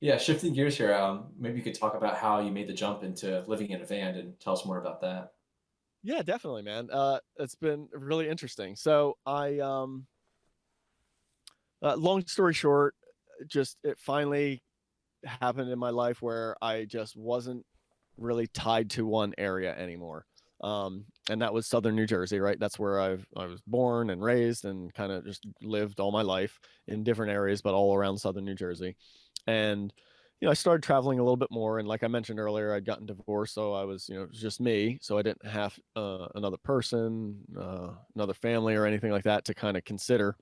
Yeah, shifting gears here, maybe you could talk about how you made the jump into living in a van and tell us more about that. Yeah, definitely, man. It's been really interesting. So long story short, just it finally happened in my life where I just wasn't really tied to one area anymore. And that was Southern New Jersey, right? That's where I was born and raised and kind of just lived all my life in different areas, but all around Southern New Jersey. And I started traveling a little bit more. And like I mentioned earlier, I'd gotten divorced, so I was, it was just me, so I didn't have another person, another family, or anything like that to kind of consider.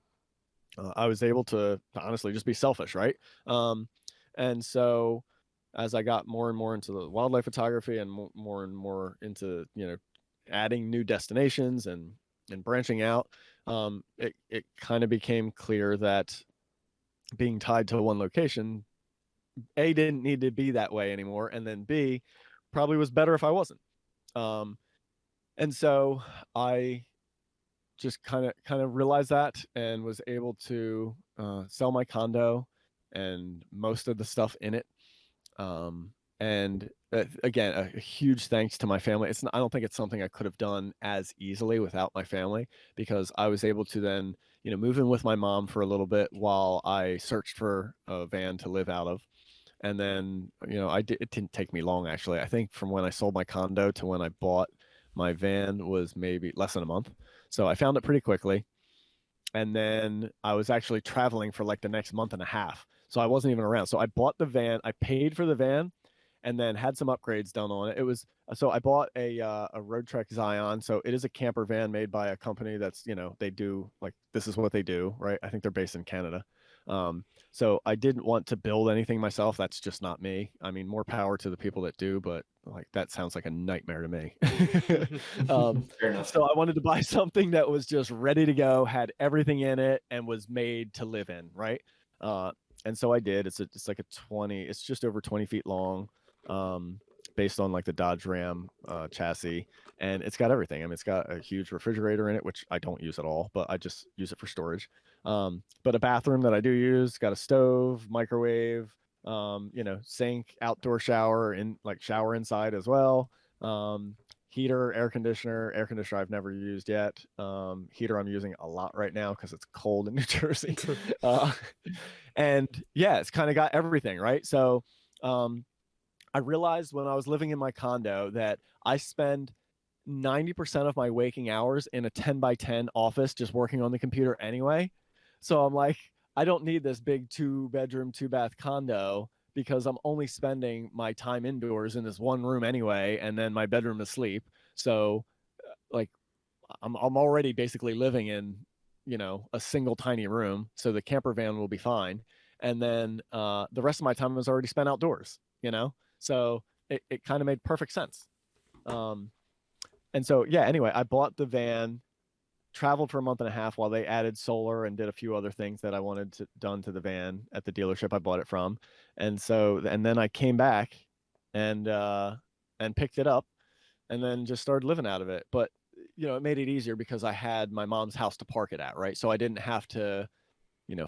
I was able to honestly just be selfish, right? Um, and so as I got more and more into the wildlife photography and more and more into adding new destinations and branching out, it kind of became clear that being tied to one location, A, didn't need to be that way anymore, and then B, probably was better if I wasn't. Um, and so I just kind of realized that and was able to sell my condo and most of the stuff in it. And again, a huge thanks to my family. I don't think it's something I could have done as easily without my family, because I was able to then move in with my mom for a little bit while I searched for a van to live out of. And then it didn't take me long, actually. I think from when I sold my condo to when I bought my van was maybe less than a month. So I found it pretty quickly. And then I was actually traveling for like the next month and a half. So I wasn't even around. So I bought the van, I paid for the van, and then had some upgrades done on it. It was so I bought a Road Trek Zion. So it is a camper van made by a company that's, they do, like, this is what they do, right? I think they're based in Canada. So I didn't want to build anything myself. That's just not me. I mean, more power to the people that do, but like that sounds like a nightmare to me. Fair enough. So I wanted to buy something that was just ready to go, had everything in it, and was made to live in, right? Uh, and so I did. It's like a 20. It's just over 20 feet long, um, based on like the Dodge Ram chassis, and it's got everything. I mean, it's got a huge refrigerator in it, which I don't use at all, but I just use it for storage. But a bathroom that I do use, got a stove, microwave, sink, outdoor shower, in like shower inside as well. Heater, air conditioner I've never used yet. Heater I'm using a lot right now because it's cold in New Jersey. Uh, and yeah, it's kind of got everything, right? So um, I realized when I was living in my condo that I spend 90% of my waking hours in a 10 by 10 office just working on the computer anyway. So I'm like, I don't need this big two-bedroom, two-bath condo because I'm only spending my time indoors in this one room anyway, and then my bedroom to sleep. So like I'm already basically living in, a single tiny room. So the camper van will be fine. And then the rest of my time was already spent outdoors. So it kind of made perfect sense. Um, and so, yeah, anyway, I bought the van, traveled for a month and a half while they added solar and did a few other things that I wanted done to the van at the dealership I bought it from. And then I came back and picked it up and then just started living out of it. But, it made it easier because I had my mom's house to park it at, right? So I didn't have to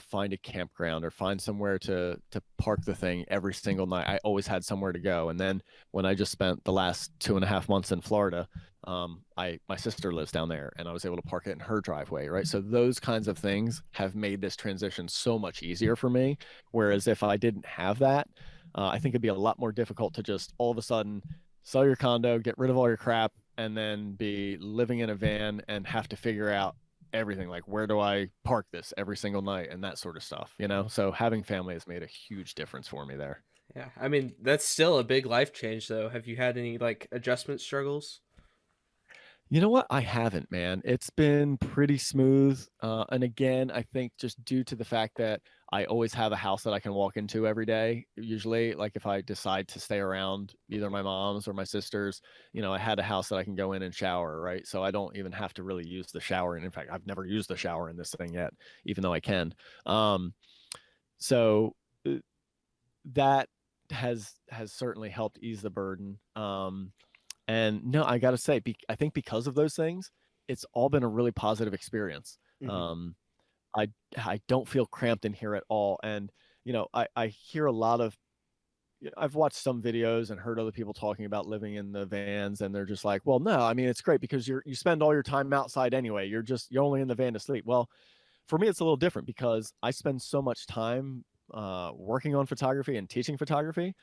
find a campground or find somewhere to park the thing every single night. I always had somewhere to go. And then when I just spent the last 2.5 months in Florida, I my sister lives down there, and I was able to park it in her driveway, right? So those kinds of things have made this transition so much easier for me. Whereas if I didn't have that, I think it'd be a lot more difficult to just all of a sudden sell your condo, get rid of all your crap, and then be living in a van and have to figure out everything, like where do I park this every single night and that sort of stuff. So having family has made a huge difference for me there. Yeah, I mean, that's still a big life change, though. Have you had any like adjustment struggles? You know what? I haven't, man. It's been pretty smooth. And again, I think just due to the fact that I always have a house that I can walk into every day, usually, like if I decide to stay around either my mom's or my sister's, I had a house that I can go in and shower, right? So I don't even have to really use the shower. And in fact, I've never used the shower in this thing yet, even though I can. Um, so that has certainly helped ease the burden. And no, I got to say, I think because of those things, it's all been a really positive experience. Hmm. Um, I don't feel cramped in here at all. And I hear a lot of I've watched some videos and heard other people talking about living in the vans, and they're just like, well, no, I mean, it's great because you spend all your time outside anyway. You're only in the van to sleep. Well, for me, it's a little different because I spend so much time working on photography and teaching photography.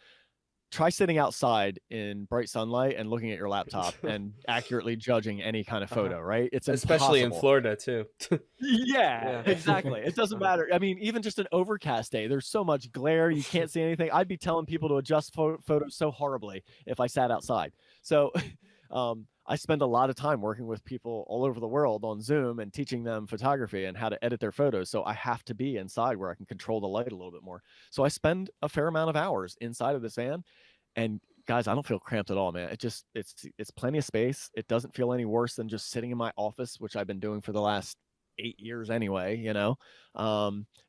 Try sitting outside in bright sunlight and looking at your laptop and accurately judging any kind of Uh-huh. photo, right? It's Especially in impossible. Florida too. Yeah, Yeah. exactly. It doesn't matter. I mean, even just an overcast day, there's so much glare, you can't see anything. I'd be telling people to adjust photos so horribly if I sat outside. So, I spend a lot of time working with people all over the world on Zoom and teaching them photography and how to edit their photos. So I have to be inside where I can control the light a little bit more. So I spend a fair amount of hours inside of this van. And guys, I don't feel cramped at all, man. It's plenty of space. It doesn't feel any worse than just sitting in my office, which I've been doing for the last 8 years anyway,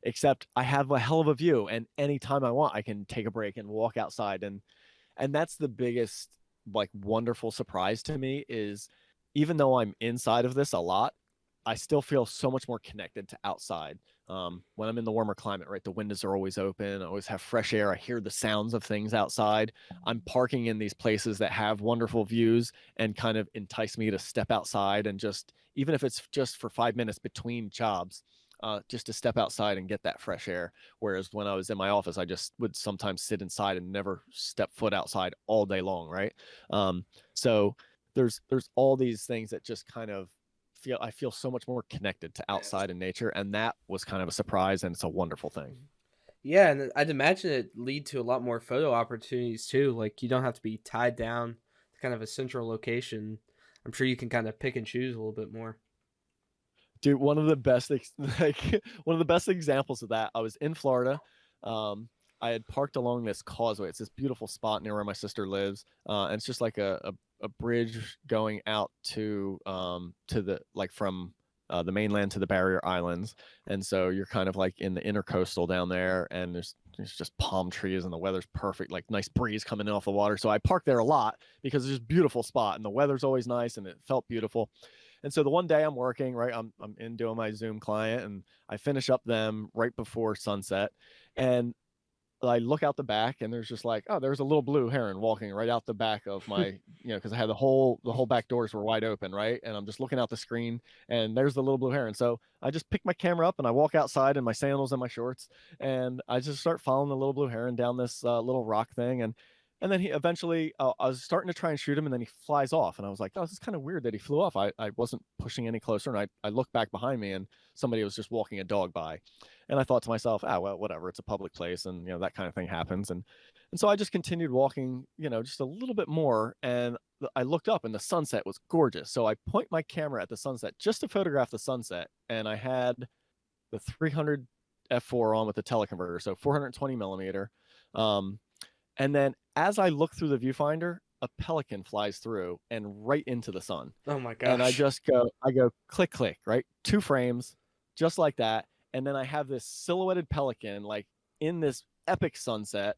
except I have a hell of a view, and anytime I want, I can take a break and walk outside. And that's the biggest, like, wonderful surprise to me is even though I'm inside of this a lot, I still feel so much more connected to outside. When I'm in the warmer climate, right, the windows are always open. I always have fresh air. I hear the sounds of things outside. I'm parking in these places that have wonderful views and kind of entice me to step outside and just, even if it's just for 5 minutes between jobs, just to step outside and get that fresh air. Whereas when I was in my office, I just would sometimes sit inside and never step foot outside all day long, right? So there's all these things that just kind of I feel so much more connected to outside in nature, and that was kind of a surprise, and it's a wonderful thing. Yeah, and I'd imagine it lead to a lot more photo opportunities too. Like you don't have to be tied down to kind of a central location. I'm sure you can kind of pick and choose a little bit more. Dude, one of the best like one of the best examples of that, I was in Florida. I had parked along this causeway. It's this beautiful spot near where my sister lives. And it's just like a bridge going out to the, like, from the mainland to the barrier islands. And so you're kind of like in the intercoastal down there, and there's just palm trees and the weather's perfect, like nice breeze coming in off the water. So I parked there a lot because it's just a beautiful spot and the weather's always nice and it felt beautiful. And so the one day I'm working, right, I'm in doing my Zoom client, and I finish up them right before sunset, and I look out the back, and there's just like, oh, there's a little blue heron walking right out the back of my, because I had the whole back doors were wide open, right, and I'm just looking out the screen, and there's the little blue heron. So I just pick my camera up and I walk outside in my sandals and my shorts, and I just start following the little blue heron down this little rock thing, and then he eventually, I was starting to try and shoot him, and then he flies off. And I was like, oh, this is kind of weird that he flew off. I wasn't pushing any closer. And I looked back behind me, and somebody was just walking a dog by. And I thought to myself, well, whatever. It's a public place, and, that kind of thing happens. And so I just continued walking, just a little bit more. And I looked up, and the sunset was gorgeous. So I point my camera at the sunset just to photograph the sunset. And I had the 300 f4 on with the teleconverter, so 420 millimeter. And then as I look through the viewfinder, a pelican flies through and right into the sun. Oh my gosh. And I go click, click, right? 2 frames, just like that. And then I have this silhouetted pelican, like, in this epic sunset.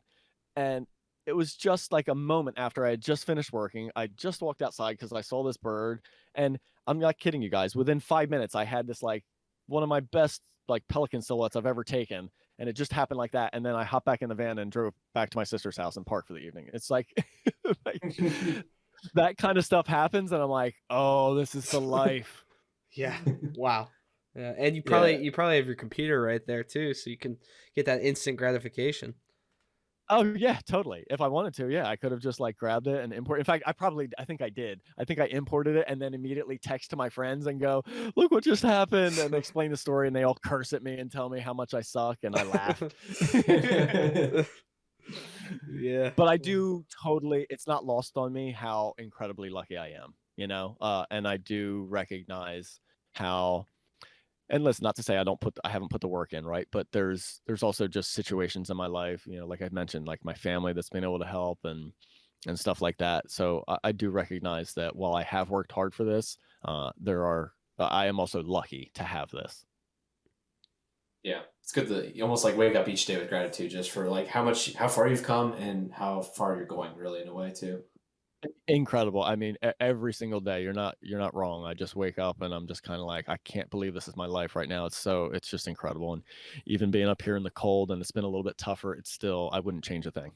And it was just like a moment after I had just finished working. I just walked outside because I saw this bird. And I'm not kidding you guys. Within 5 minutes, I had this, like, one of my best, like, pelican silhouettes I've ever taken. And it just happened like that. And then I hopped back in the van and drove back to my sister's house and parked for the evening. It's like, like that kind of stuff happens. And I'm like, oh, this is the life. Yeah. Wow. Yeah. And you Yeah. probably have your computer right there too, so you can get that instant gratification. Oh yeah, totally. If I wanted to, yeah, I could have just, like, grabbed it and import. In fact, I think I did. I think I imported it and then immediately text to my friends and go, "Look what just happened," and explain the story, and they all curse at me and tell me how much I suck, and I laugh. Yeah. But I do totally. It's not lost on me how incredibly lucky I am. And I do recognize how. And listen, not to say I haven't put the work in, right? But there's also just situations in my life, like I mentioned, like my family that's been able to help and stuff like that. So I do recognize that while I have worked hard for this, I am also lucky to have this. Yeah, it's good that you almost like wake up each day with gratitude just for like how far you've come and how far you're going, really, in a way too. Incredible. I mean, every single day, you're not wrong. I just wake up and I'm just kind of like, I can't believe this is my life right now. It's just incredible. And even being up here in the cold and it's been a little bit tougher, it's still, I wouldn't change a thing.